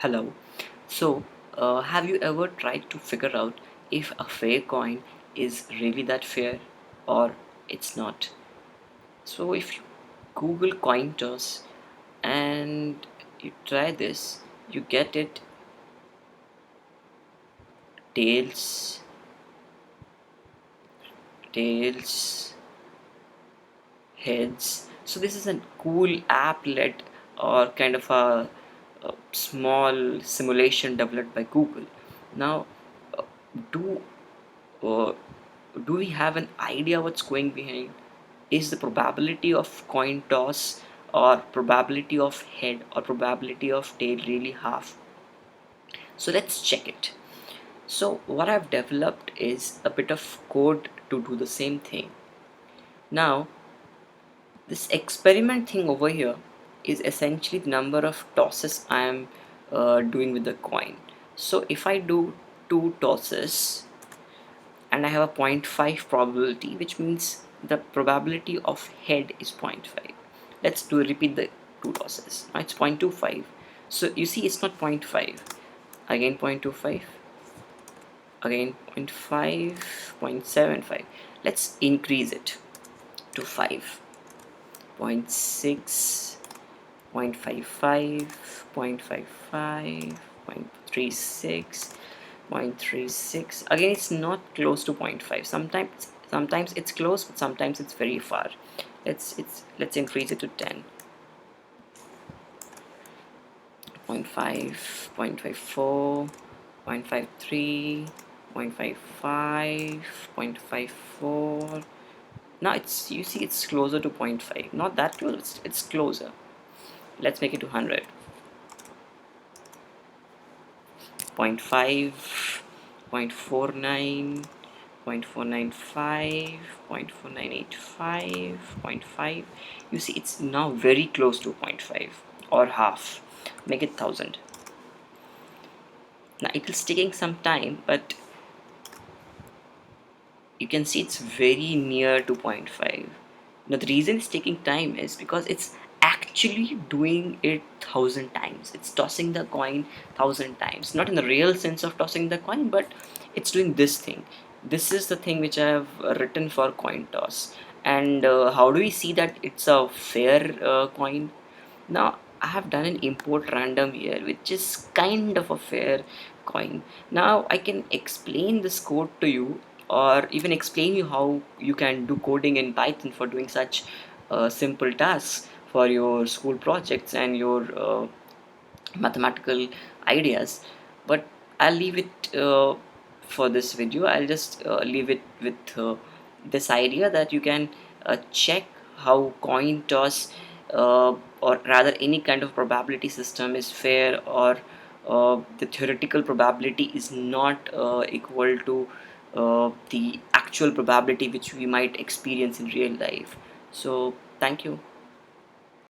Hello. So, have you ever tried to figure out if a fair coin is really that fair or it's not? So, if you Google coin toss and you try this, you get it tails, tails, heads. So, this is a cool app led or kind of a small simulation developed by Google. Now, uh, do uh, do we have an idea what's going behind? Is the probability of coin toss or probability of head or probability of tail really half? So let's check it. So what I've developed is a bit of code to do the same thing. Now this experiment thing over here is essentially the number of tosses I am doing with the coin. So if I do two tosses and I have a zero point 0.5 probability, which means the probability of head is 0.5. Let's do repeat the two tosses. Now it's 0.25. So you see it's not 0.5. Again 0.25. Again 0.5, 0.75. Let's increase it to 5. 0.6, 0.55, 0.55, 0.36, 0.36. Again, it's not close to 0.5. Sometimes it's close, but sometimes it's very far. Let's increase it to 10. 0.5, 0.54, 0.53, 0.55, 0.54. Now you see it's closer to 0.5. Not that close, it's closer. Let's make it to 100. 0.5, 0.49, 0.495, 0.4985, 0.5. You see it's now very close to 0.5 or half. Make it 1000. Now it is taking some time, but you can see it's very near to 0.5. Now the reason it's taking time is because it's actually doing it 1000 times. It's tossing the coin 1000 times, not in the real sense of tossing the coin, but it's doing this thing. This is the thing which I have written for coin toss. And how do we see that it's a fair coin? Now I have done an import random here, which is kind of a fair coin. Now I can explain this code to you, or even explain you how you can do coding in Python for doing such simple tasks for your school projects and your mathematical ideas. But I'll leave it for this video. I'll just leave it with this idea that you can check how coin toss or rather any kind of probability system is fair, or the theoretical probability is not equal to the actual probability which we might experience in real life. So thank you.